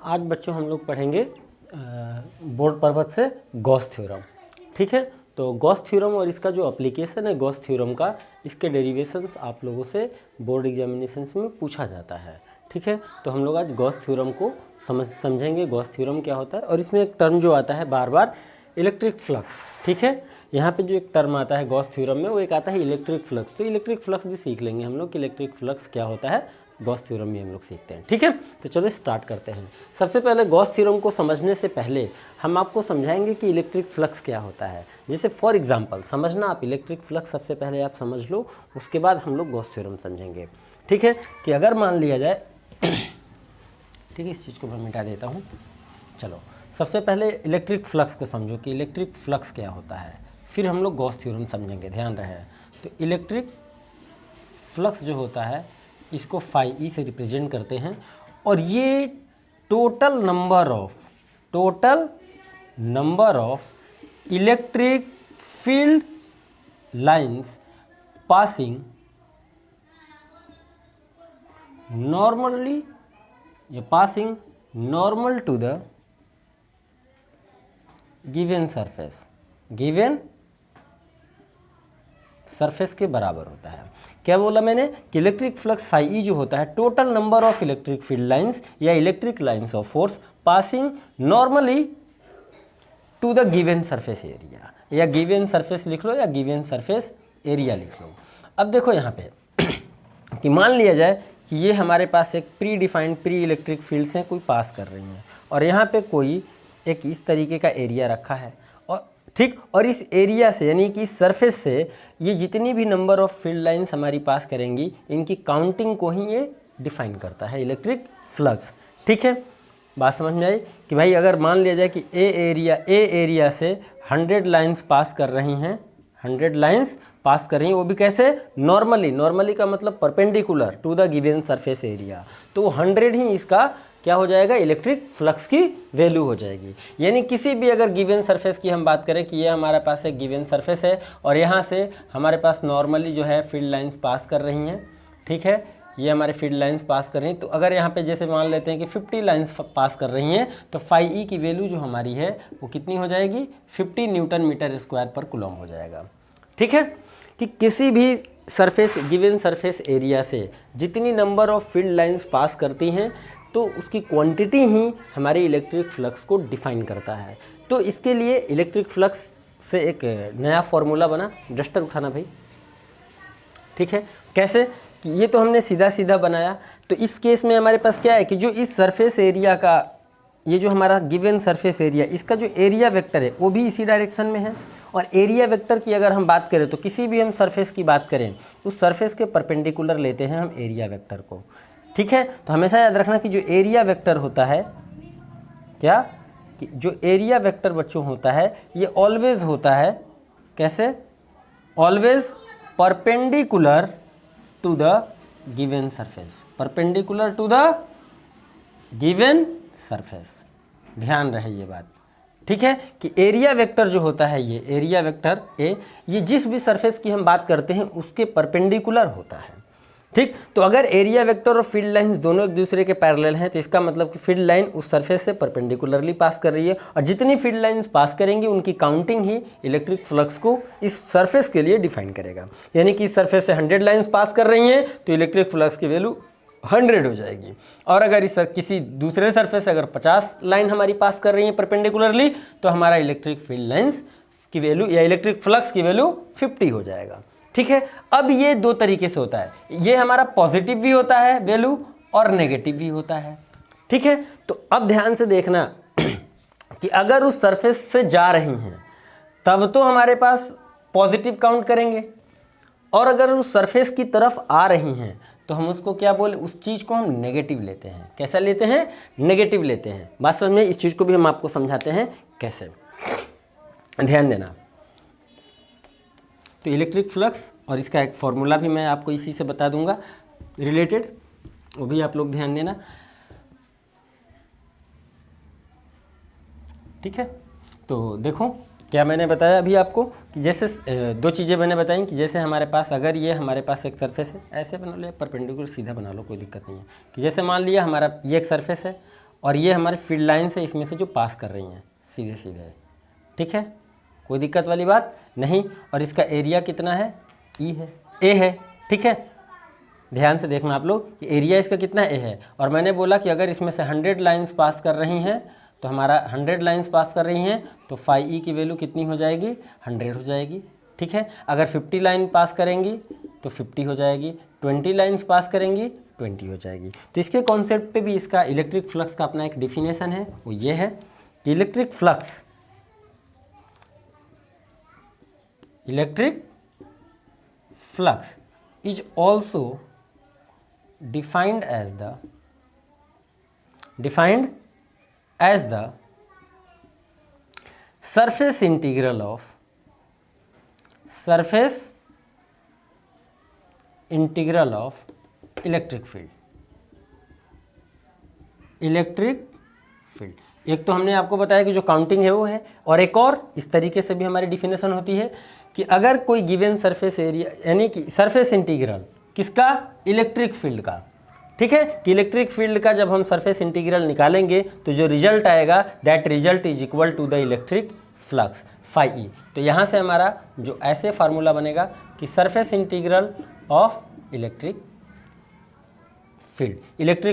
आज बच्चों हम लोग पढ़ेंगे बोर्ड पर्पज से गॉस थ्योरम। ठीक है, तो गॉस थ्योरम और इसका जो एप्लीकेशन है गॉस थ्योरम का, इसके डेरिवेशंस आप लोगों से बोर्ड एग्जामिनेशंस में पूछा जाता है। ठीक है, तो हम लोग आज गॉस थ्योरम को समझेंगे। गॉस थ्योरम क्या होता है, और इसमें एक टर्म जो आता है बार बार, इलेक्ट्रिक फ्लक्स। ठीक है, यहाँ पे जो एक टर्म आता है गॉस थ्योरम में, वो एक आता है इलेक्ट्रिक फ्लक्स। तो इलेक्ट्रिक फ्लक्स भी सीख लेंगे हम लोग कि इलेक्ट्रिक फ्लक्स क्या होता है, गॉस थ्योरम में हम लोग सीखते हैं। ठीक है, तो चलो स्टार्ट करते हैं। सबसे पहले गॉस थ्योरम को समझने से पहले हम आपको समझाएंगे कि इलेक्ट्रिक फ्लक्स क्या होता है। जैसे फॉर एग्जांपल समझना, आप इलेक्ट्रिक फ्लक्स सबसे पहले आप समझ लो, उसके बाद हम लोग गॉस थ्योरम समझेंगे। ठीक है, कि अगर मान लिया जाए ठीक है, इस चीज़ को मैं मिटा देता हूँ। चलो सबसे पहले इलेक्ट्रिक फ्लक्स को समझो कि इलेक्ट्रिक फ्लक्स क्या होता है, फिर हम लोग गॉस थ्योरम समझेंगे। ध्यान रहे, तो इलेक्ट्रिक फ्लक्स जो होता है इसको फाई ई से रिप्रेजेंट करते हैं, और ये total number of electric field lines passing normal to the given surface के बराबर होता है। क्या बोला मैंने कि इलेक्ट्रिक फ्लक्स फाई ई जो होता है total number of electric field lines या electric lines of force passing normally to the given surface area, या गिवन सरफेस लिख लो या गिवन सरफेस एरिया लिख लो। अब देखो यहाँ पे कि मान लिया जाए कि ये हमारे पास एक pre defined pre electric fields हैं, कोई पास कर रही हैं, और यहाँ पे कोई एक इस तरीके का एरिया रखा है, और ठीक, और इस एरिया से यानी कि इस सरफेस से ये जितनी भी नंबर ऑफ फील्ड लाइंस हमारी पास करेंगी, इनकी काउंटिंग को ही ये डिफाइन करता है इलेक्ट्रिक फ्लक्स। ठीक है, बात समझ में आई कि भाई अगर मान लिया जाए कि ए एरिया से 100 लाइंस पास कर रही हैं, 100 लाइंस पास कर रही हैं, वो भी कैसे, नॉर्मली का मतलब perpendicular to the given surface area, तो 100 ही इसका क्या हो जाएगा, इलेक्ट्रिक फ्लक्स की वैल्यू हो जाएगी। यानी किसी भी अगर गिवन सरफेस की हम बात करें कि ये हमारे पास एक गिवन सरफेस है, और यहाँ से हमारे पास नॉर्मली जो है फील्ड लाइंस पास कर रही हैं। ठीक है, ये हमारे फील्ड लाइंस पास कर रही हैं, तो अगर यहाँ पे जैसे मान लेते हैं कि 50 लाइंस पास कर रही हैं, तो फाई ई की वैल्यू जो हमारी है वो कितनी हो जाएगी, 50 न्यूटन मीटर स्क्वायर पर कूलम हो जाएगा। ठीक है, कि किसी भी सरफेस गिवन सरफेस एरिया से जितनी number of field lines pass करती हैं, तो उसकी क्वांटिटी ही हमारे इलेक्ट्रिक फ्लक्स को डिफाइन करता है। तो इसके लिए इलेक्ट्रिक फ्लक्स से एक नया फॉर्मूला बना, डस्टर उठाना भाई। ठीक है, कैसे कि ये तो हमने सीधा बनाया, तो इस केस में हमारे पास क्या है कि जो इस सरफेस एरिया का, ये जो हमारा गिवन सरफेस एरिया, इसका जो एरिया वेक्टर है वो भी इसी डायरेक्शन में है, और एरिया वेक्टर की अगर हम बात करें तो किसी भी हम सरफेस की बात करें, उस सरफेस के परपेंडिकुलर लेते हैं हम एरिया वेक्टर को। ठीक है, तो हमेशा याद रखना कि जो एरिया वेक्टर होता है, क्या कि जो एरिया वेक्टर बच्चों होता है, ये ऑलवेज होता है कैसे, always perpendicular to the given surface, perpendicular to the given surface. ध्यान रहे ये बात। ठीक है, कि एरिया वेक्टर जो होता है, ये एरिया वेक्टर ए, ये जिस भी सरफेस की हम बात करते हैं उसके परपेंडिकुलर होता है। ठीक, तो अगर एरिया वेक्टर और फील्ड लाइंस दोनों एक दूसरे के पैरेलल हैं, तो इसका मतलब कि फील्ड लाइन उस सरफेस से परपेंडिकुलरली पास कर रही है, और जितनी फील्ड लाइंस पास करेंगी उनकी काउंटिंग ही इलेक्ट्रिक फ्लक्स को इस सरफेस के लिए डिफाइन करेगा। यानी कि इस सरफेस से 100 लाइंस पास कर रही हैं, तो इलेक्ट्रिक फ्लक्स की वैल्यू 100 हो जाएगी। और अगर इस किसी दूसरे सरफेस से अगर 50 लाइन हमारी पास कर रही हैं परपेंडिकुलरली, तो हमारा इलेक्ट्रिक फील्ड लाइंस की वैल्यू या इलेक्ट्रिक फ्लक्स की वैल्यू 50 हो जाएगा। ठीक है, अब ये दो तरीके से होता है, ये हमारा पॉजिटिव भी होता है वैल्यू और नेगेटिव भी होता है। ठीक है, तो अब ध्यान से देखना कि अगर उस सरफेस से जा रही हैं तब तो हमारे पास पॉजिटिव काउंट करेंगे, और अगर उस सरफेस की तरफ आ रही हैं तो हम उसको क्या बोले, उस चीज़ को हम नेगेटिव लेते हैं। कैसा लेते हैं, नेगेटिव लेते हैं। बात समझ में, इस चीज़ को भी हम आपको समझाते हैं कैसे, ध्यान देना। तो इलेक्ट्रिक फ्लक्स और इसका एक फॉर्मूला भी मैं आपको इसी से बता दूंगा रिलेटेड, वो भी आप लोग ध्यान देना। ठीक है, तो देखो क्या मैंने बताया अभी आपको कि जैसे दो चीज़ें मैंने बताई कि जैसे हमारे पास, अगर ये हमारे पास एक सरफेस है, ऐसे बना लो, परपेंडिकुलर सीधा बना लो, कोई दिक्कत नहीं है। कि जैसे मान लिया हमारा ये एक सरफेस है, और ये हमारे फील्ड लाइन से इसमें से जो पास कर रही हैं सीधे सीधे, ठीक है, कोई दिक्कत वाली बात नहीं। और इसका एरिया कितना है, ई है, ए है, ठीक है, ध्यान से देखना आप लोग, एरिया इसका कितना ए है। और मैंने बोला कि अगर इसमें से 100 लाइंस पास कर रही हैं तो हमारा 100 लाइंस पास कर रही हैं तो फाई ई की वैल्यू कितनी हो जाएगी, 100 हो जाएगी, ठीक है। अगर 50 लाइन पास करेंगी तो 50 हो जाएगी, 20 लाइंस पास करेंगी 20 हो जाएगी। तो इसके कॉन्सेप्ट पे भी इसका इलेक्ट्रिक फ्लक्स का अपना एक डिफिनेशन है, वो ये है कि electric flux is also defined as the surface integral of electric field. एक तो हमने आपको बताया कि जो काउंटिंग है वो है, और एक और इस तरीके से भी हमारी डिफिनेशन होती है कि अगर कोई गिवन सरफेस एरिया, यानी कि सरफेस इंटीग्रल किसका, इलेक्ट्रिक फील्ड का, ठीक है, कि इलेक्ट्रिक फील्ड का जब हम सरफेस इंटीग्रल निकालेंगे तो जो रिजल्ट आएगा that result is equal to the electric flux phi E. तो यहाँ से हमारा जो ऐसे फार्मूला बनेगा कि surface integral of electric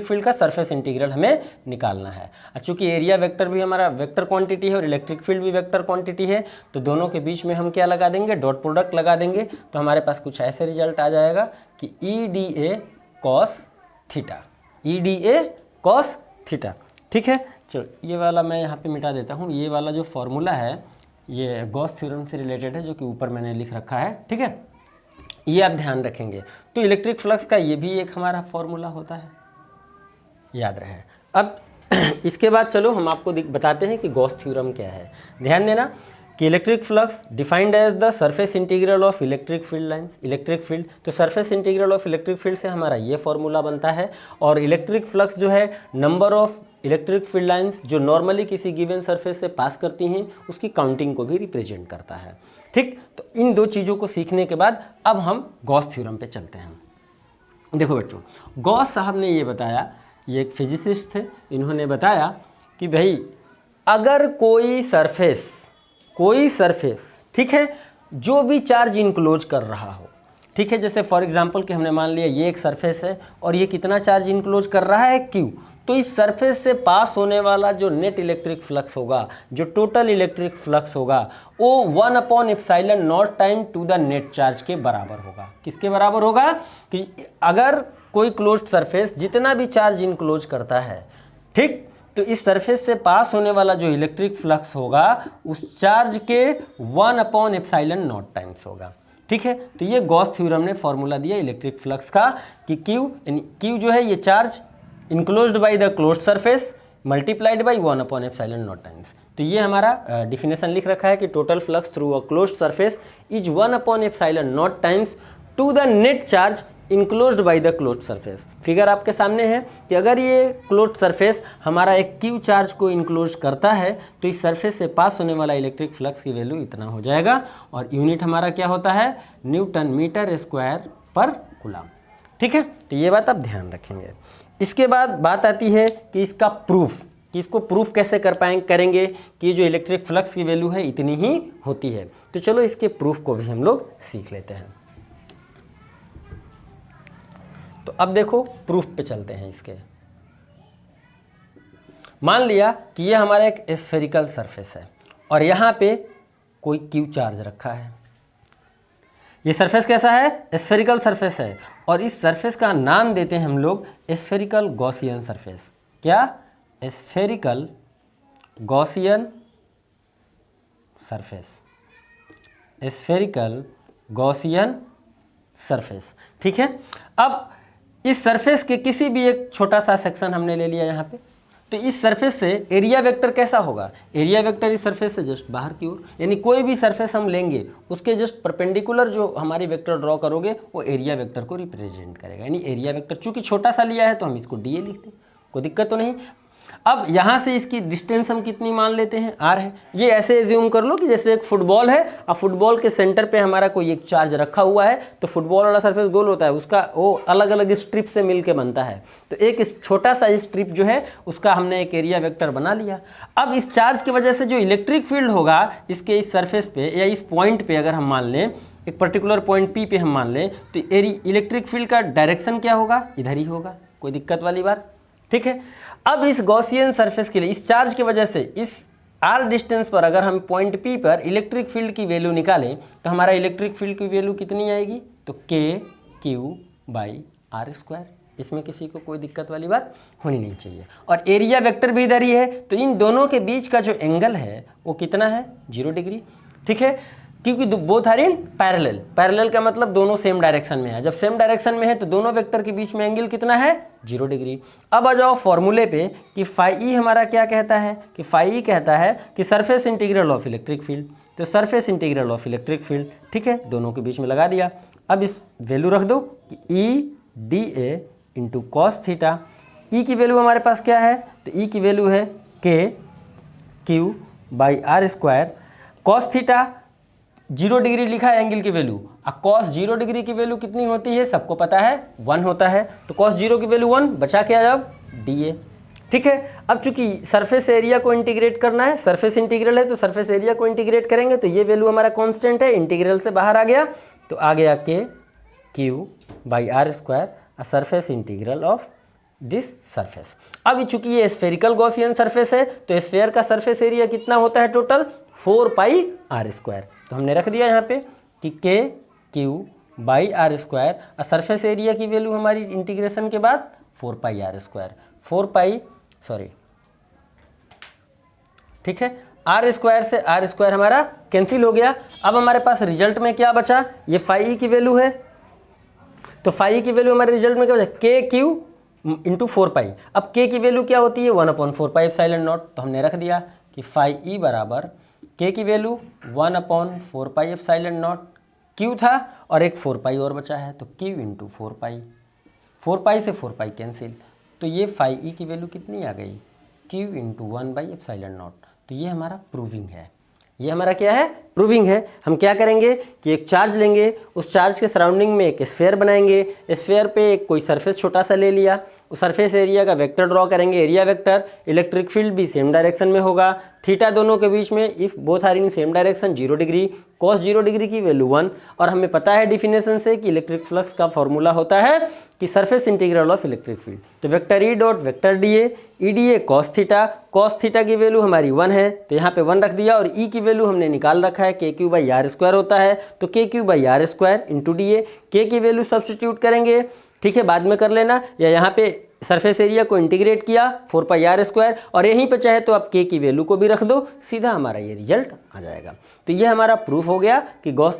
field का सरफेस इंटीग्रल हमें निकालना है। चूंकि एरिया वेक्टर भी हमारा वेक्टर क्वांटिटी है और इलेक्ट्रिक फील्ड भी वेक्टर क्वांटिटी है, तो दोनों के बीच में हम क्या लगा देंगे, डॉट प्रोडक्ट लगा देंगे। तो हमारे पास कुछ ऐसे रिजल्ट आ जाएगा कि E D A cos theta, ठीक है। चलो ये वाला मैं यहाँ पे मिटा देता हूँ। ये वाला जो फॉर्मूला है ये गॉस थ्योरम से रिलेटेड है, जो कि ऊपर मैंने लिख रखा है, ठीक है, ये आप ध्यान रखेंगे। तो इलेक्ट्रिक फ्लक्स का ये भी एक हमारा फॉर्मूला होता है, याद रहे। अब इसके बाद चलो हम आपको बताते हैं कि गॉस थ्योरम क्या है। ध्यान देना कि electric flux defined as the surface integral of electric field lines, electric field. तो surface integral of electric field से हमारा ये फॉर्मूला बनता है। और इलेक्ट्रिक फ्लक्स जो है number of electric field lines जो नॉर्मली किसी गिवन सरफेस से पास करती हैं उसकी काउंटिंग को भी रिप्रेजेंट करता है, ठीक। तो इन दो चीज़ों को सीखने के बाद अब हम गॉस थ्योरम पे चलते हैं। देखो बच्चों, गॉस साहब ने ये बताया, ये एक फिजिसिस्ट थे, इन्होंने बताया कि भाई अगर कोई सरफेस ठीक है जो भी चार्ज इनक्लोज कर रहा हो, ठीक है, जैसे फॉर एग्जांपल कि हमने मान लिया ये एक सरफेस है और ये कितना चार्ज इनक्लोज कर रहा है, क्यू। तो इस सरफेस से पास होने वाला जो नेट इलेक्ट्रिक फ्लक्स होगा, जो टोटल इलेक्ट्रिक फ्लक्स होगा, वो 1/ε0 time to the net charge के बराबर होगा। किसके बराबर होगा कि अगर कोई क्लोज्ड सरफेस जितना भी चार्ज इनक्लोज करता है, ठीक, तो इस सरफेस से पास होने वाला जो इलेक्ट्रिक फ्लक्स होगा उस चार्ज के 1/ε0 टाइम्स होगा, ठीक है। तो ये गॉस थ्योरम ने फॉर्मूला दिया इलेक्ट्रिक फ्लक्स का कि क्यू जो है ये charge enclosed by the closed surface multiplied by 1/ε0 times. तो ये हमारा डिफिनेशन लिख रखा है कि total flux through a closed surface is 1/ε0 times to the net charge enclosed by the closed surface. Figure आपके सामने है कि अगर ये क्लोज्ड सरफेस हमारा एक क्यू चार्ज को इनक्लोज करता है तो इस सरफेस से पास होने वाला इलेक्ट्रिक फ्लक्स की वैल्यू इतना हो जाएगा। और यूनिट हमारा क्या होता है, न्यूटन मीटर स्क्वायर पर कूलम, ठीक है। तो ये बात आप ध्यान रखेंगे। इसके बाद बात आती है कि इसका प्रूफ, कि इसको प्रूफ कैसे करेंगे कि जो इलेक्ट्रिक फ्लक्स की वैल्यू है इतनी ही होती है। तो चलो इसके प्रूफ को भी हम लोग सीख लेते हैं। तो अब देखो प्रूफ पे चलते हैं इसके। मान लिया कि ये हमारा एक स्फेरिकल सरफेस है और यहाँ पे कोई क्यू चार्ज रखा है। ये सरफेस कैसा है, स्फेरिकल सरफेस है, और इस सरफेस का नाम देते हैं हम लोग स्फेरिकल गॉसियन सरफेस। क्या, spherical Gaussian surface, spherical Gaussian surface, ठीक है। अब इस सरफेस के किसी भी एक छोटा सा सेक्शन हमने ले लिया यहाँ पे, तो इस सरफेस से एरिया वेक्टर कैसा होगा, एरिया वेक्टर इस सरफेस से जस्ट बाहर की ओर, यानी कोई भी सरफेस हम लेंगे उसके जस्ट परपेंडिकुलर जो हमारी वेक्टर ड्रॉ करोगे वो एरिया वेक्टर को रिप्रेजेंट करेगा। यानी एरिया वेक्टर चूंकि छोटा सा लिया है तो हम इसको डीए लिखते हैं, कोई दिक्कत तो नहीं। अब यहाँ से इसकी डिस्टेंस हम कितनी मान लेते हैं, r है। ये ऐसे एज्यूम कर लो कि जैसे एक फुटबॉल है, अब फुटबॉल के सेंटर पे हमारा कोई एक चार्ज रखा हुआ है, तो फुटबॉल वाला सरफेस गोल होता है, उसका वो अलग अलग स्ट्रिप से मिलके बनता है। तो एक छोटा सा स्ट्रिप जो है उसका हमने एक एरिया वेक्टर बना लिया। अब इस चार्ज की वजह से जो इलेक्ट्रिक फील्ड होगा इसके इस सरफेस पे या इस पॉइंट पे, अगर हम मान लें एक पर्टिकुलर पॉइंट P पे हम मान लें, तो इलेक्ट्रिक फील्ड का डायरेक्शन क्या होगा, इधर ही होगा। कोई दिक्कत वाली बात, ठीक है। अब इस गॉसियन सरफेस के लिए इस चार्ज की वजह से इस r डिस्टेंस पर अगर हम पॉइंट P पर इलेक्ट्रिक फील्ड की वैल्यू निकालें तो हमारा इलेक्ट्रिक फील्ड की वैल्यू कितनी आएगी, तो KQ/r²। इसमें किसी को कोई दिक्कत वाली बात होनी नहीं चाहिए। और एरिया वेक्टर भी इधर ही है, तो इन दोनों के बीच का जो एंगल है वो कितना है, 0 डिग्री, ठीक है। क्योंकि both are in parallel, parallel का मतलब दोनों सेम डायरेक्शन में है। जब सेम डायरेक्शन में है तो दोनों वेक्टर के बीच में एंगल कितना है, 0 डिग्री। अब आ जाओ फॉर्मूले पे कि फाई ई हमारा क्या कहता है, कि फाई ई कहता है कि surface integral of electric field. तो surface integral of electric field, ठीक है, दोनों के बीच में लगा दिया। अब इस वैल्यू रख दो कि E/dA इंटू कॉस थीटा। ई की वैल्यू हमारे पास क्या है, तो ई की वैल्यू है KQ/r²। कॉस थीटा 0 डिग्री लिखा है एंगल की वैल्यू, अब कॉस 0 डिग्री की वैल्यू कितनी होती है, सबको पता है 1 होता है। तो कॉस 0 की वैल्यू 1, बचा क्या जब DA, ठीक है। अब चूंकि सरफेस एरिया को इंटीग्रेट करना है, सरफेस इंटीग्रल है तो सरफेस एरिया को इंटीग्रेट करेंगे, तो ये वैल्यू हमारा कांस्टेंट है, इंटीग्रल से बाहर आ गया, तो आ गया KQ/r², surface integral of this surface. अब चूंकि ये स्फेरिकल गॉसियन सरफेस है तो स्फेयर का सरफेस एरिया कितना होता है टोटल, 4πr²। तो हमने रख दिया यहाँ पे कि KQ/r², सरफेस एरिया की वैल्यू हमारी इंटीग्रेशन के बाद 4πr², ठीक है। r² से r² हमारा कैंसिल हो गया। अब हमारे पास रिजल्ट में क्या बचा, ये फाई ई की वैल्यू है, तो फाई ई की वैल्यू हमारे रिजल्ट में क्या बचा, KQ इंटू 4π। अब k की वैल्यू क्या होती है, 1/4πε0। तो हमने रख दिया कि फाई ई बराबर k की वैल्यू 1/4πε0, q था और एक 4π और बचा है, तो q इंटू 4π, 4π से 4π कैंसिल, तो ये फाई ई की वैल्यू कितनी आ गई, q इंटू 1/ε0। तो ये हमारा प्रूविंग है, ये हमारा क्या है, प्रूविंग है। हम क्या करेंगे कि एक चार्ज लेंगे, उस चार्ज के सराउंडिंग में एक स्फेयर बनाएंगे, स्फेयर पे एक कोई सरफेस छोटा सा ले लिया, उस सरफेस एरिया का वेक्टर ड्रॉ करेंगे, एरिया वेक्टर, इलेक्ट्रिक फील्ड भी सेम डायरेक्शन में होगा, थीटा दोनों के बीच में, if both are in same direction 0 degree, cos 0 degree की वैल्यू 1। और हमें पता है डिफिनेशन से कि इलेक्ट्रिक फ्लक्स का फॉर्मूला होता है कि surface integral of electric field. तो vector E dot vector DA, EDA cos theta की वैल्यू हमारी 1 है, तो यहाँ पे 1 रख दिया। और ई की वैल्यू हमने निकाल रखा है, KQ/r² होता है, तो KQ/r² इंटू DA, के की वैल्यू सब्सटीट्यूट करेंगे, ठीक है, बाद में कर लेना, या यहाँ पे सरफेस एरिया को इंटीग्रेट किया 4πr², और यहीं पे चाहे तो आप k की वैल्यू को भी रख दो, सीधा हमारा ये रिजल्ट आ जाएगा। तो ये हमारा प्रूफ हो गया कि गॉस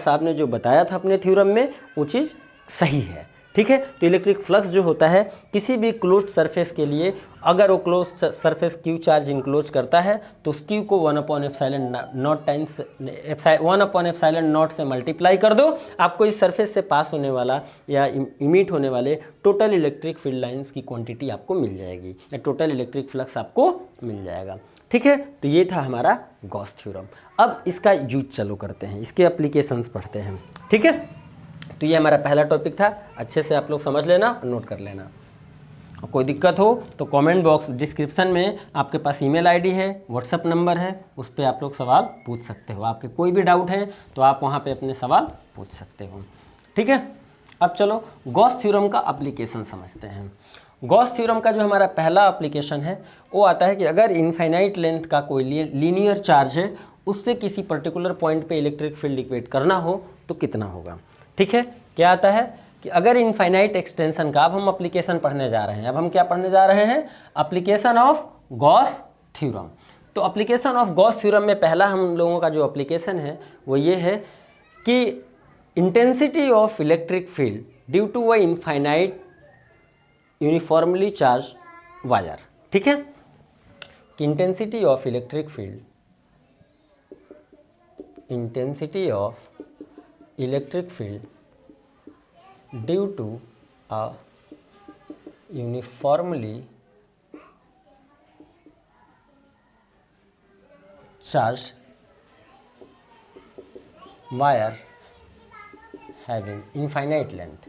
साहब ने जो बताया था अपने थ्योरम में वो चीज़ सही है, ठीक है। तो इलेक्ट्रिक फ्लक्स जो होता है किसी भी क्लोज्ड सरफेस के लिए, अगर वो close surface Q charge enclose करता है तो उस Q को 1/ε0 से मल्टीप्लाई कर दो, आपको इस सरफेस से पास होने वाला या इमिट होने वाले टोटल इलेक्ट्रिक फील्ड लाइंस की क्वांटिटी आपको मिल जाएगी, या टोटल इलेक्ट्रिक फ्लक्स आपको मिल जाएगा, ठीक है। तो ये था हमारा गॉस थ्योरम। अब इसका यूज चलो करते हैं, इसके एप्लीकेशंस पढ़ते हैं, ठीक है। तो ये हमारा पहला टॉपिक था, अच्छे से आप लोग समझ लेना और नोट कर लेना। और कोई दिक्कत हो तो कमेंट बॉक्स डिस्क्रिप्शन में आपके पास ईमेल आईडी है, व्हाट्सएप नंबर है, उस पर आप लोग सवाल पूछ सकते हो। आपके कोई भी डाउट है तो आप वहाँ पे अपने सवाल पूछ सकते हो, ठीक है। अब चलो गॉस थ्योरम का एप्लीकेशन समझते हैं। गॉस थ्योरम का जो हमारा पहला एप्लीकेशन है वो आता है कि अगर इनफाइनाइट लेंथ का कोई लीनियर चार्ज है, उससे किसी पर्टिकुलर पॉइंट पे इलेक्ट्रिक फील्ड इक्वेट करना हो तो कितना होगा, ठीक है। क्या आता है कि अगर इनफाइनाइट एक्सटेंशन का, अब हम एप्लीकेशन पढ़ने जा रहे हैं, अब हम क्या पढ़ने जा रहे हैं, एप्लीकेशन ऑफ गॉस थ्योरम। तो एप्लीकेशन ऑफ गॉस थ्योरम में पहला हम लोगों का जो एप्लीकेशन है वो ये है कि intensity of electric field due to a infinite uniformly charge wire, ठीक है, कि intensity of electric field, intensity of electric field due to a uniformly charge wire having infinite length.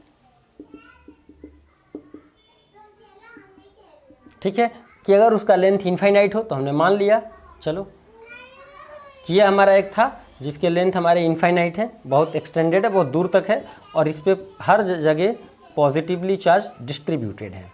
ठीक है, कि अगर उसका लेंथ इनफाइनाइट हो तो हमने मान लिया चलो कि ये हमारा एक था जिसके लेंथ हमारे इनफाइनाइट है, बहुत एक्सटेंडेड है, बहुत दूर तक है और इस पर हर जगह पॉजिटिवली चार्ज डिस्ट्रीब्यूटेड है।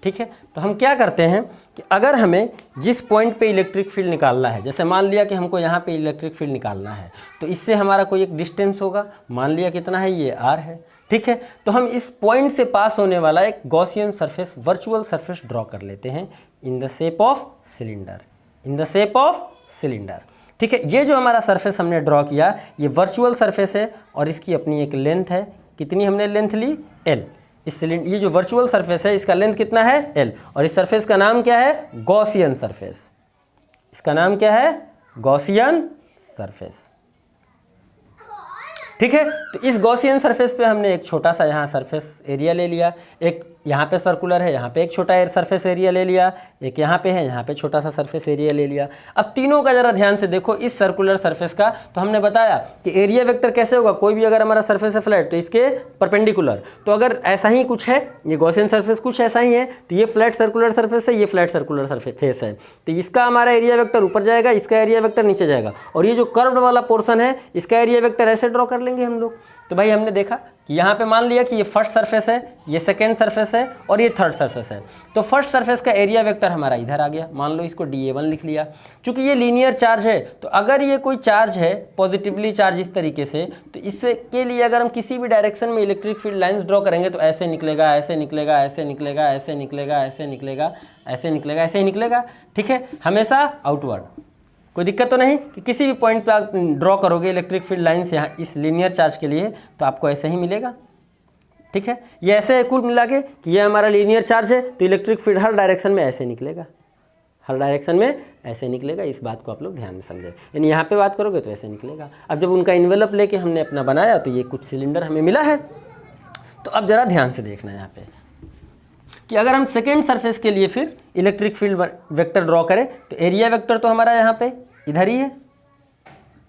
ठीक है, तो हम क्या करते हैं कि अगर हमें जिस पॉइंट पे इलेक्ट्रिक फील्ड निकालना है, जैसे मान लिया कि हमको यहाँ पे इलेक्ट्रिक फील्ड निकालना है, तो इससे हमारा कोई एक डिस्टेंस होगा, मान लिया कितना है, ये r है। ठीक है, तो हम इस पॉइंट से पास होने वाला एक Gaussian surface, virtual surface draw कर लेते हैं in the shape of cylinder, in the shape of cylinder. ठीक है, ये जो हमारा सरफेस हमने ड्रॉ किया ये वर्चुअल सरफेस है और इसकी अपनी एक लेंथ है। कितनी हमने लेंथ ली, l। इस सिलेंडर, ये जो वर्चुअल सरफेस है इसका लेंथ कितना है, l, और इस सरफेस का नाम क्या है, गॉसियन सरफेस। इसका नाम क्या है, गॉसियन सरफेस। ठीक है, तो इस गॉसियन सरफेस पे हमने एक छोटा सा यहाँ सरफेस एरिया ले लिया, एक यहाँ पे सर्कुलर है, यहाँ पे एक छोटा सरफेस एरिया ले लिया, एक यहाँ पे है, यहाँ पे छोटा सा सरफेस एरिया ले लिया। अब तीनों का जरा ध्यान से देखो, इस सर्कुलर सरफेस का तो हमने बताया कि एरिया वेक्टर कैसे होगा, कोई भी अगर हमारा सरफेस है फ्लैट तो इसके परपेंडिकुलर, तो अगर ऐसा ही कुछ है, ये गॉसियन सरफेस कुछ ऐसा ही है, तो ये फ्लैट सर्कुलर सरफेस है, ये फ्लैट सर्कुलर सरफेस है, तो इसका हमारा एरिया वेक्टर ऊपर जाएगा, इसका एरिया वेक्टर नीचे जाएगा, और ये जो कर्व्ड वाला पोर्शन है इसका एरिया वेक्टर ऐसे ड्रॉ कर लेंगे हम लोग। तो भाई हमने देखा कि यहाँ पे मान लिया कि ये फर्स्ट सरफेस है, ये सेकेंड सरफेस है और ये थर्ड सरफेस है, तो फर्स्ट सरफेस का एरिया वेक्टर हमारा इधर आ गया, मान लो इसको dA1 लिख लिया। चूंकि ये लीनियर चार्ज है, तो अगर ये कोई चार्ज है पॉजिटिवली चार्ज इस तरीके से, तो इससे के लिए अगर हम किसी भी डायरेक्शन में इलेक्ट्रिक फील्ड लाइंस ड्रॉ करेंगे तो ऐसे निकलेगा, ऐसे निकलेगा, ऐसे निकलेगा, ऐसे निकलेगा, ऐसे निकलेगा, ऐसे निकलेगा, ऐसे ही निकलेगा। ठीक है, हमेशा आउटवर्ड, कोई दिक्कत तो नहीं कि किसी भी पॉइंट पे आप ड्रॉ करोगे इलेक्ट्रिक फील्ड लाइन्स यहाँ इस लीनियर चार्ज के लिए तो आपको ऐसे ही मिलेगा। ठीक है, ये ऐसे है कुल मिला के कि ये हमारा लीनियर चार्ज है, तो इलेक्ट्रिक फील्ड हर डायरेक्शन में ऐसे निकलेगा, हर डायरेक्शन में ऐसे निकलेगा। इस बात को आप लोग ध्यान में समझें, यानी यहाँ पे बात करोगे तो ऐसे निकलेगा। अब जब उनका इन्वेलप लेके हमने अपना बनाया तो ये कुछ सिलेंडर हमें मिला है। तो अब ज़रा ध्यान से देखना यहाँ पे कि अगर हम सेकेंड सरफेस के लिए फिर इलेक्ट्रिक फील्ड वेक्टर ड्रॉ करें तो एरिया वेक्टर तो हमारा यहाँ पे इधर ही है।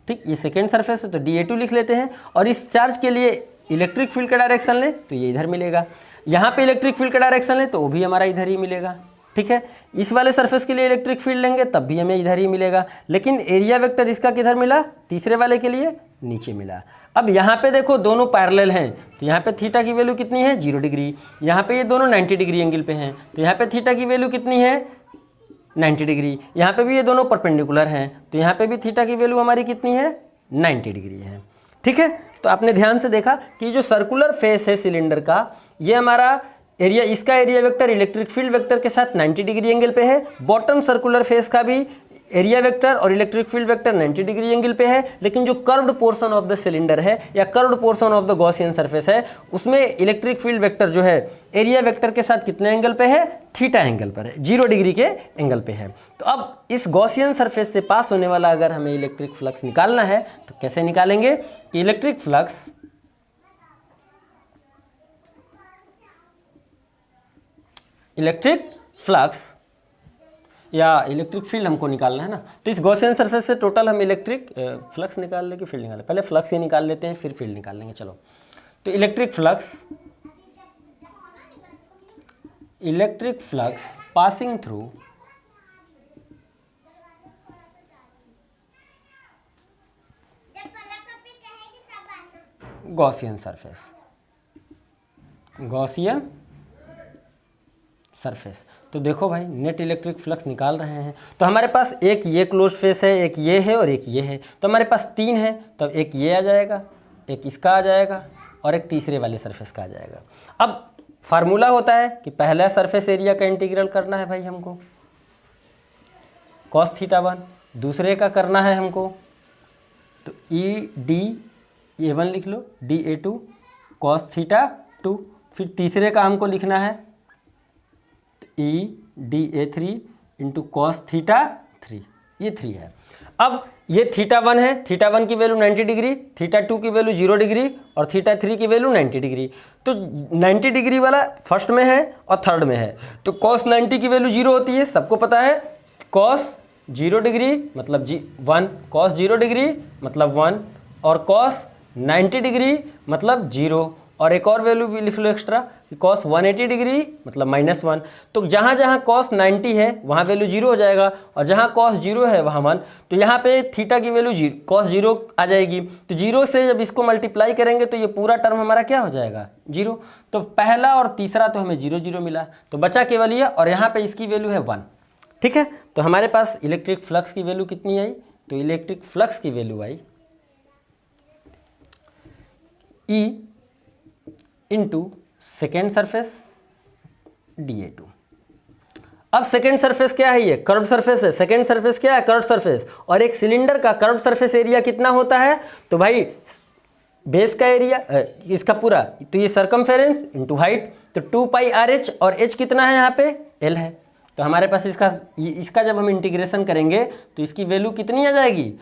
ठीक, ये सेकेंड सरफेस है तो dA2 लिख लेते हैं, और इस चार्ज के लिए इलेक्ट्रिक फील्ड का डायरेक्शन ले तो ये इधर मिलेगा, यहाँ पे इलेक्ट्रिक फील्ड का डायरेक्शन ले तो वो भी हमारा इधर ही मिलेगा। ठीक है, इस वाले सरफेस के लिए इलेक्ट्रिक फील्ड लेंगे तब भी हमें इधर ही मिलेगा, लेकिन एरिया वेक्टर इसका किधर मिला, तीसरे वाले के लिए नीचे मिला। अब यहाँ पे देखो दोनों पैरेलल हैं, तो यहाँ पे थीटा की वैल्यू कितनी है, 0 डिग्री। यहाँ पे ये दोनों 90 डिग्री एंगल पे हैं, तो यहाँ पे थीटा की वैल्यू कितनी है, 90 डिग्री। यहाँ पे भी ये दोनों परपेंडिकुलर हैं, तो यहाँ पे भी थीटा की वैल्यू हमारी कितनी है, 90 डिग्री है। ठीक है, तो आपने ध्यान से देखा कि जो सर्कुलर फेस है सिलेंडर का, ये हमारा एरिया, इसका area vector electric field vector के साथ 90 डिग्री एंगल पे है। बॉटम सर्कुलर फेस का भी एरिया वेक्टर और electric field vector 90 degree angle पे है, लेकिन जो curved portion of the cylinder है या curved portion of the Gaussian surface है, उसमें इलेक्ट्रिक फील्ड वेक्टर जो है एरिया वेक्टर के साथ कितने एंगल पे है, थीटा एंगल पर है, 0 डिग्री के एंगल पे है। तो अब इस गॉसियन सरफेस से पास होने वाला अगर हमें इलेक्ट्रिक फ्लक्स निकालना है तो कैसे निकालेंगे कि इलेक्ट्रिक फ्लक्स या इलेक्ट्रिक फील्ड हमको निकालना है ना, तो इस गॉसियन सरफेस से टोटल हम इलेक्ट्रिक फ्लक्स निकाल लेंगे, फील्ड निकालें, पहले फ्लक्स ही निकाल लेते हैं फिर फील्ड निकाल लेंगे। चलो, तो electric flux passing through Gaussian surface. तो देखो भाई नेट इलेक्ट्रिक फ्लक्स निकाल रहे हैं, तो हमारे पास एक ये क्लोज फेस है, एक ये है और एक ये है, तो हमारे पास 3 है, तो एक ये आ जाएगा, एक इसका आ जाएगा और एक तीसरे वाले सरफेस का आ जाएगा। अब फार्मूला होता है कि पहला सरफेस एरिया का इंटीग्रल करना है भाई हमको cos θ1, दूसरे का करना है हमको तो EdA1 लिख लो, dA2 cos θ2, फिर तीसरे का हमको लिखना है EdA3 इंटू cos θ3, ये 3 है। अब ये θ1 है, θ1 की वैल्यू 90 डिग्री, θ2 की वैल्यू 0 डिग्री और θ3 की वैल्यू 90 डिग्री। तो 90 डिग्री वाला फर्स्ट में है और थर्ड में है, तो cos 90 की वैल्यू 0 होती है, सबको पता है। cos 0 डिग्री मतलब 1, कॉस 0 डिग्री मतलब 1, और कॉस 90 डिग्री मतलब 0, और एक और वैल्यू भी लिख लो एक्स्ट्रा कि कॉस 180 डिग्री मतलब -1। तो जहाँ जहाँ कॉस 90 है वहाँ वैल्यू 0 हो जाएगा, और जहाँ कॉस 0 है वहाँ 1। तो यहाँ पे थीटा की वैल्यू कॉस 0 आ जाएगी। तो 0 से जब इसको मल्टीप्लाई करेंगे तो ये पूरा टर्म हमारा क्या हो जाएगा, 0। तो पहला और तीसरा तो हमें 0 0 मिला, तो बचा केवल ये, और यहाँ पे इसकी वैल्यू है 1। ठीक है, तो हमारे पास इलेक्ट्रिक फ्लक्स की वैल्यू कितनी आई, तो इलेक्ट्रिक फ्लक्स की वैल्यू आई E into second surface dA2। अब सेकेंड सरफेस क्या है, ये कर्व सरफेस है। सेकेंड सरफेस क्या है, कर्व सरफेस। और एक सिलेंडर का कर्व सरफेस एरिया कितना होता है, तो भाई बेस का एरिया इसका पूरा, तो ये सरकमफेरेंस इंटू हाइट, तो 2πRh, और h कितना है यहाँ पे, l है। तो हमारे पास इसका जब हम इंटीग्रेशन करेंगे तो इसकी वैल्यू कितनी आ जाएगी,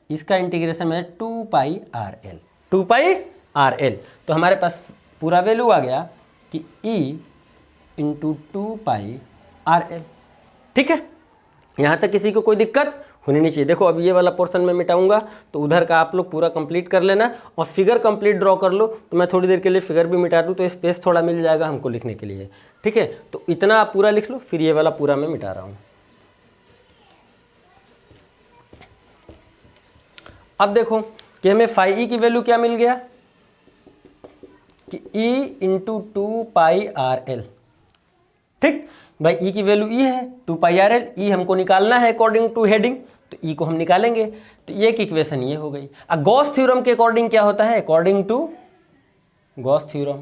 इसका इंटीग्रेशन में 2πRl, 2πRl। तो हमारे पास पूरा वैल्यू आ गया कि E इंटू 2πRl। ठीक है, यहाँ तक किसी को कोई दिक्कत होनी नहीं चाहिए। देखो अब ये वाला पोर्शन मैं मिटाऊंगा, तो उधर का आप लोग पूरा कंप्लीट कर लेना, और फिगर कंप्लीट ड्रॉ कर लो। तो मैं थोड़ी देर के लिए फिगर भी मिटा दूँ तो स्पेस थोड़ा मिल जाएगा हमको लिखने के लिए। ठीक है, तो इतना आप पूरा लिख लो, फिर ये वाला पूरा मैं मिटा रहा हूँ। अब देखो कि हमें φe की वैल्यू क्या मिल गया कि E इंटू 2πRl। ठीक भाई, E की वैल्यू E है 2πRl, E हमको निकालना है अकॉर्डिंग टू हेडिंग, तो E को हम निकालेंगे। तो ये एक इक्वेशन ये हो गई। अब गॉस थ्योरम के अकॉर्डिंग क्या होता है, अकॉर्डिंग टू गॉस थ्योरम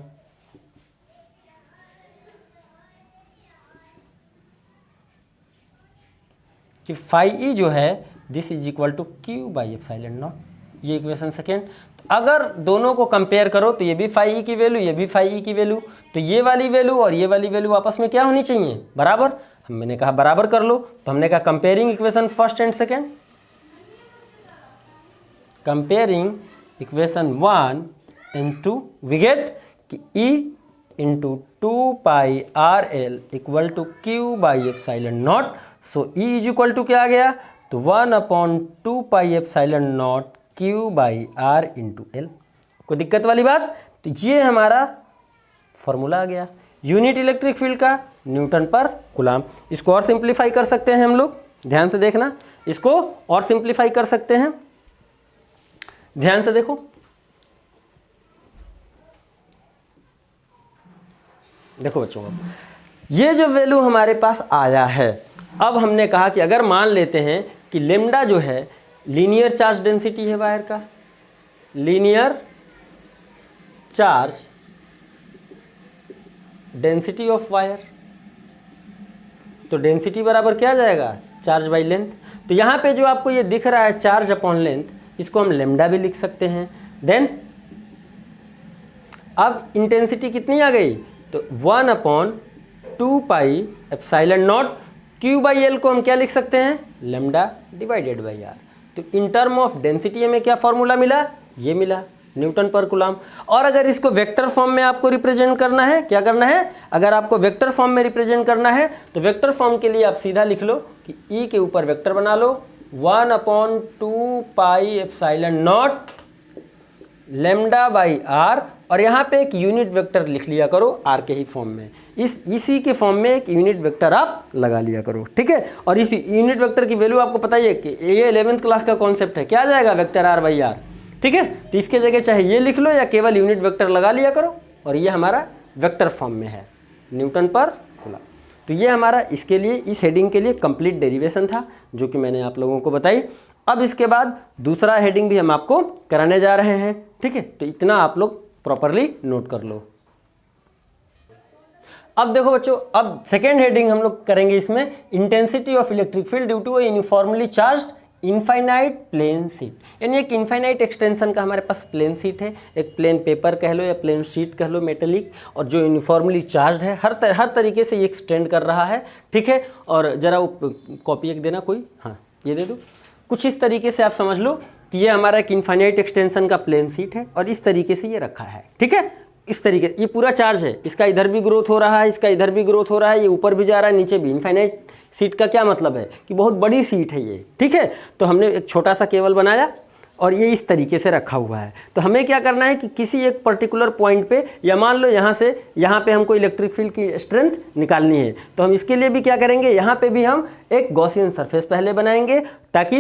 कि φe जो है this is equal to Q/ε0। ये इक्वेशन सेकेंड। अगर दोनों को कंपेयर करो तो ये भी φe की वैल्यू, ये भी φe की वैल्यू, तो ये वाली वैल्यू और ये वाली वैल्यू आपस में क्या होनी चाहिए, बराबर। मैंने कहा बराबर कर लो, तो हमने कहा comparing equation first and second, comparing equation 1 and 2, we get कि E into 2πRl equal to Q/ε0। So E is equal to क्या आ गया, तो 1/2πε0 Q/R इंटू L। कोई दिक्कत वाली बात, तो ये हमारा फॉर्मूला आ गया यूनिट इलेक्ट्रिक फील्ड का न्यूटन पर कूलम। इसको और सिंप्लीफाई कर सकते हैं हम लोग, ध्यान से देखना, इसको और सिंप्लीफाई कर सकते हैं, ध्यान से देखो। देखो बच्चों, ये जो वैल्यू हमारे पास आया है, अब हमने कहा कि अगर मान लेते हैं कि लेमडा जो है लीनियर चार्ज डेंसिटी है वायर का, linear charge density of wire, तो डेंसिटी बराबर क्या आ जाएगा, चार्ज बाई लेंथ। तो यहाँ पे जो आपको ये दिख रहा है चार्ज अपॉन लेंथ, इसको हम लेमडा भी लिख सकते हैं। देन अब इंटेंसिटी कितनी आ गई, तो 1/2πε0 Q/L को हम क्या लिख सकते हैं, लेमडा डिवाइडेड बाई आर। तो इन टर्म ऑफ डेंसिटी हमें क्या फॉर्मूला मिला, ये मिला न्यूटन पर कूलम। और अगर इसको वेक्टर फॉर्म में आपको रिप्रेजेंट करना है, क्या करना है, अगर आपको वेक्टर फॉर्म में रिप्रेजेंट करना है तो वेक्टर फॉर्म के लिए आप सीधा लिख लो कि E के ऊपर वेक्टर बना लो 1/2πε0 लेमडा बाई आर, और यहाँ पे एक यूनिट वेक्टर लिख लिया करो आर के ही फॉर्म में। इसी के फॉर्म में एक यूनिट वेक्टर आप लगा लिया करो, ठीक है। और इस यूनिट वेक्टर की वैल्यू आपको पता ही है कि ये 11th क्लास का कॉन्सेप्ट है, क्या आ जाएगा, वेक्टर आर बाई आर, ठीक है। तो इसके जगह चाहे ये लिख लो या केवल यूनिट वेक्टर लगा लिया करो, और ये हमारा वेक्टर फॉर्म में है न्यूटन पर कूलम। तो ये हमारा इसके लिए, इस हेडिंग के लिए कंप्लीट डेरिवेशन था जो कि मैंने आप लोगों को बताई। अब इसके बाद दूसरा हेडिंग भी हम आपको कराने जा रहे हैं, ठीक है। तो इतना आप लोग प्रॉपरली नोट कर लो। अब देखो बच्चों, अब सेकेंड हेडिंग हम लोग करेंगे इसमें, intensity of electric field due to uniformly charged infinite plane sheet. यानी एक इनफाइनाइट एक्सटेंशन का हमारे पास प्लेन शीट है, एक प्लेन पेपर कह लो या प्लेन शीट कह लो मेटेलिक, और जो यूनिफॉर्मली चार्ज्ड है, हर तरीके से ये एक्सटेंड कर रहा है, ठीक है। और ज़रा वो कॉपी एक देना कोई, हाँ ये दे दो। कुछ इस तरीके से आप समझ लो कि ये हमारा एक इनफाइनाइट एक्सटेंशन का प्लेन शीट है और इस तरीके से ये रखा है, ठीक है। इस तरीके ये पूरा चार्ज है, इसका इधर भी ग्रोथ हो रहा है, इसका इधर भी ग्रोथ हो रहा है, ये ऊपर भी जा रहा है, नीचे भी इनफाइनाइट सीट का क्या मतलब है कि बहुत बड़ी सीट है ये, ठीक है। तो हमने एक छोटा सा केबल बनाया और ये इस तरीके से रखा हुआ है। तो हमें क्या करना है कि किसी एक पर्टिकुलर पॉइंट पे, या मान लो यहाँ से यहाँ पे हमको इलेक्ट्रिक फील्ड की स्ट्रेंथ निकालनी है, तो हम इसके लिए भी क्या करेंगे, यहाँ पे भी हम एक गॉसियन सरफेस पहले बनाएंगे, ताकि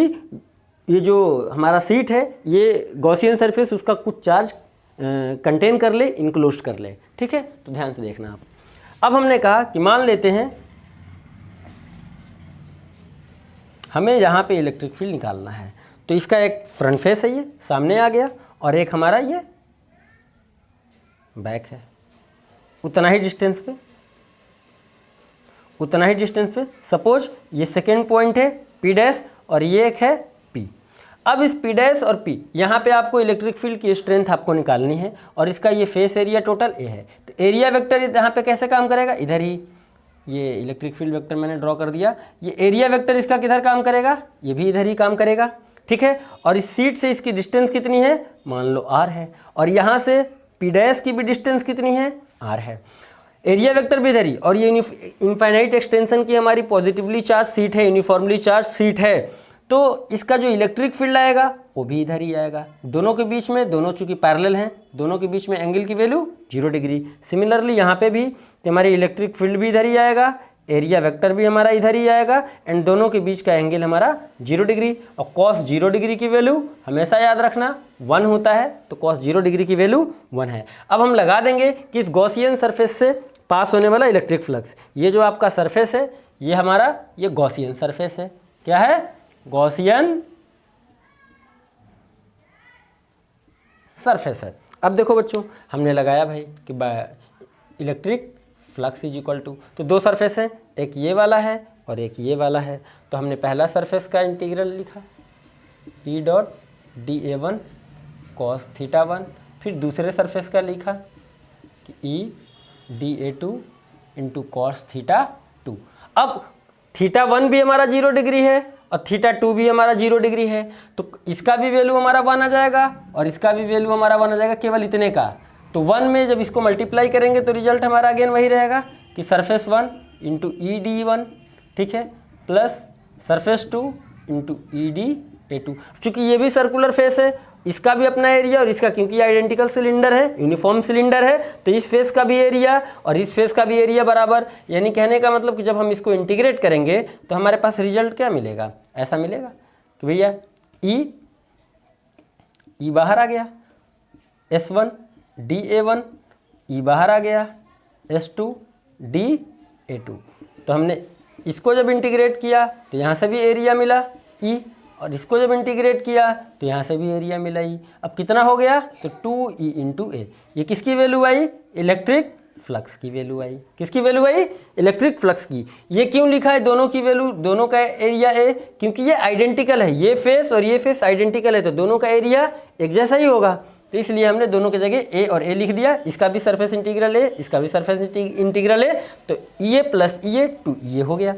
ये जो हमारा सीट है ये गॉसियन सरफेस उसका कुछ चार्ज कंटेन कर ले, इनक्लोज कर ले, ठीक है। तो ध्यान से देखना आप। अब हमने कहा कि मान लेते हैं हमें यहाँ पे इलेक्ट्रिक फील्ड निकालना है, तो इसका एक फ्रंट फेस है, ये सामने आ गया, और एक हमारा ये बैक है। उतना ही डिस्टेंस पे सपोज ये सेकेंड पॉइंट है P डैश और ये एक है P। अब इस P डैश और P यहाँ पे आपको इलेक्ट्रिक फील्ड की स्ट्रेंथ आपको निकालनी है, और इसका ये फेस एरिया टोटल A है। तो एरिया वेक्टर यहाँ पे कैसे काम करेगा, इधर ही ये इलेक्ट्रिक फील्ड वेक्टर मैंने ड्रॉ कर दिया, ये एरिया वेक्टर इसका किधर काम करेगा, ये भी इधर ही काम करेगा, ठीक है। और इस सीट से इसकी डिस्टेंस कितनी है, मान लो R है, और यहाँ से P डैश की भी डिस्टेंस कितनी है, R है। एरिया वेक्टर भी इधर ही, और ये इनफाइनाइट एक्सटेंशन की हमारी पॉजिटिवली चार्ज सीट है, यूनिफॉर्मली चार्ज सीट है, तो इसका जो इलेक्ट्रिक फील्ड आएगा वो भी इधर ही आएगा। दोनों के बीच में, दोनों चूंकि पैरेलल हैं, दोनों के बीच में एंगल की वैल्यू 0 डिग्री। सिमिलरली यहाँ पे भी हमारी इलेक्ट्रिक फील्ड भी इधर ही आएगा, एरिया वेक्टर भी हमारा इधर ही आएगा, एंड दोनों के बीच का एंगल हमारा 0 डिग्री। और cos 0 डिग्री की वैल्यू हमेशा याद रखना 1 होता है, तो cos 0 डिग्री की वैल्यू 1 है। अब हम लगा देंगे कि इस गॉसियन सरफेस से पास होने वाला इलेक्ट्रिक फ्लक्स, ये जो आपका सरफेस है ये हमारा ये गॉसियन सरफेस है। क्या है, गॉसियन सरफेस है। अब देखो बच्चों, हमने लगाया भाई कि electric flux is equal to, तो दो सरफेस हैं, एक ये वाला है और एक ये वाला है। तो हमने पहला सरफेस का इंटीग्रल लिखा E डॉट dA1 cos θ1, फिर दूसरे सरफेस का लिखा कि E dA2 इंटू cos θ2। अब θ1 भी हमारा 0 डिग्री है और θ2 भी हमारा 0 डिग्री है, तो इसका भी वैल्यू हमारा 1 आ जाएगा और इसका भी वैल्यू हमारा 1 आ जाएगा, केवल इतने का। तो 1 में जब इसको मल्टीप्लाई करेंगे तो रिजल्ट हमारा अगेन वही रहेगा कि सरफेस 1 इंटू ED1, ठीक है, प्लस सरफेस 2 इंटू EDA2। चूँकि ये भी सर्कुलर फेस है, इसका भी अपना एरिया और इसका, क्योंकि आइडेंटिकल सिलेंडर है, यूनिफॉर्म सिलेंडर है, तो इस फेस का भी एरिया और इस फेस का भी एरिया बराबर। यानी कहने का मतलब कि जब हम इसको इंटीग्रेट करेंगे तो हमारे पास रिजल्ट क्या मिलेगा, ऐसा मिलेगा कि भैया E बाहर आ गया, S1 dA1, E बाहर आ गया, S2 dA2। तो हमने इसको जब इंटीग्रेट किया तो यहाँ से भी एरिया मिला E, और इसको जब इंटीग्रेट किया तो यहाँ से भी एरिया मिला E। अब कितना हो गया, तो 2E इंटू A। ये किसकी वैल्यू आई, इलेक्ट्रिक फ्लक्स की वैल्यू आई। किसकी वैल्यू आई, इलेक्ट्रिक फ्लक्स की। ये क्यों लिखा है दोनों की वैल्यू, दोनों का एरिया A, क्योंकि ये आइडेंटिकल है, ये फेस और ये फेस आइडेंटिकल है, तो दोनों का एरिया एक जैसा ही होगा, तो इसलिए हमने दोनों की जगह A और A लिख दिया। इसका भी सरफेस इंटीग्रल है, इसका भी सरफेस इंटीग्रल है, तो EA प्लस EA 2EA हो गया।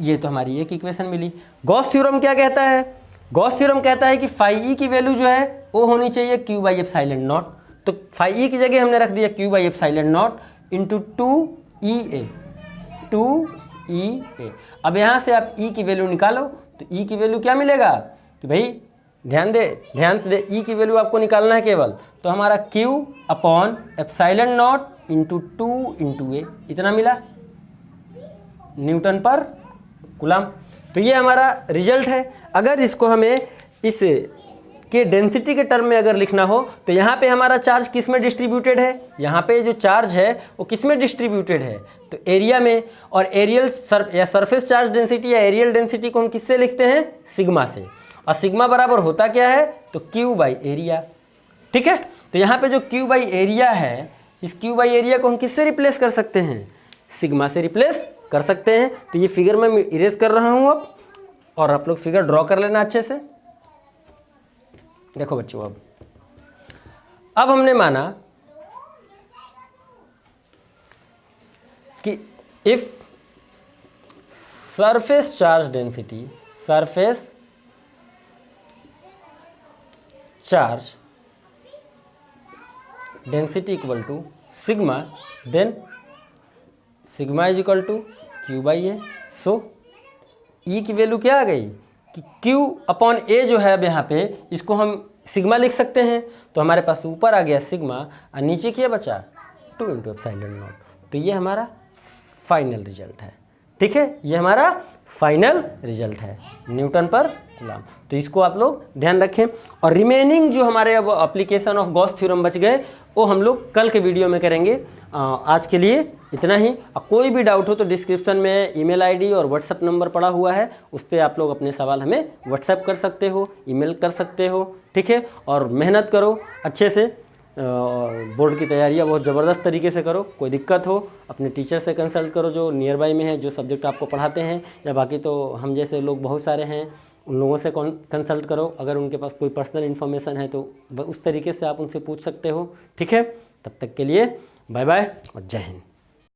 ये तो हमारी एक इक्वेशन मिली। गॉस थ्योरम क्या कहता है, गॉस थ्योरम कहता है कि फाई ई की वैल्यू जो है वो होनी चाहिए Q बाई एप्सिलॉन नॉट। तो फाई ई की जगह हमने रख दिया Q by epsilon not into 2EA। अब यहाँ से आप E की वैल्यू निकालो, तो E की वैल्यू क्या मिलेगा कि भाई ध्यान से E की वैल्यू आपको निकालना है केवल, तो हमारा Q upon epsilon not into 2 into A इतना मिला न्यूटन पर कूलम। तो ये हमारा रिजल्ट है। अगर इसको हमें इस के डेंसिटी के टर्म में अगर लिखना हो तो यहाँ पे हमारा चार्ज किस में डिस्ट्रीब्यूटेड है, यहाँ पे जो चार्ज है वो किस में डिस्ट्रीब्यूटेड है, तो एरिया में। और एरियल या सरफेस चार्ज डेंसिटी या एरियल डेंसिटी को हम किससे लिखते हैं, सिग्मा से। और सिग्मा बराबर होता क्या है, तो Q बाई एरिया, ठीक है। तो यहाँ पे जो Q बाई एरिया है, इस Q बाई एरिया को हम किससे रिप्लेस कर सकते हैं, सिग्मा से रिप्लेस कर सकते हैं। तो ये फिगर मैं इरेज कर रहा हूँ अब, और आप लोग फिगर ड्रॉ कर लेना अच्छे से। देखो बच्चों, अब हमने माना कि if surface charge density, surface charge density equal to sigma, then sigma is equal to Q by A। So E की वैल्यू क्या आ गई कि Q अपॉन A जो है अब यहाँ पे इसको हम सिग्मा लिख सकते हैं, तो हमारे पास ऊपर आ गया सिग्मा और नीचे क्या बचा 2 इंटू एप्सिलॉन नॉट। तो ये हमारा फाइनल रिजल्ट है। ठीक है, ये हमारा फाइनल रिजल्ट है न्यूटन पर कूलम। तो इसको आप लोग ध्यान रखें। और रिमेनिंग जो हमारे अब एप्लीकेशन ऑफ गॉस थ्योरम बच गए वो हम लोग कल के वीडियो में करेंगे। आज के लिए इतना ही। कोई भी डाउट हो तो डिस्क्रिप्शन में ईमेल आईडी और व्हाट्सएप नंबर पड़ा हुआ है, उस पर आप लोग अपने सवाल हमें व्हाट्सएप कर सकते हो, ईमेल कर सकते हो। ठीक है, और मेहनत करो अच्छे से, बोर्ड की तैयारियां बहुत ज़बरदस्त तरीके से करो। कोई दिक्कत हो अपने टीचर से कंसल्ट करो जो नियर बाई में है, जो सब्जेक्ट आपको पढ़ाते हैं, या बाकी तो हम जैसे लोग बहुत सारे हैं उन लोगों से कंसल्ट करो। अगर उनके पास कोई पर्सनल इन्फॉर्मेशन है तो उस तरीके से आप उनसे पूछ सकते हो। ठीक है, तब तक के लिए बाय बाय और जय हिंद।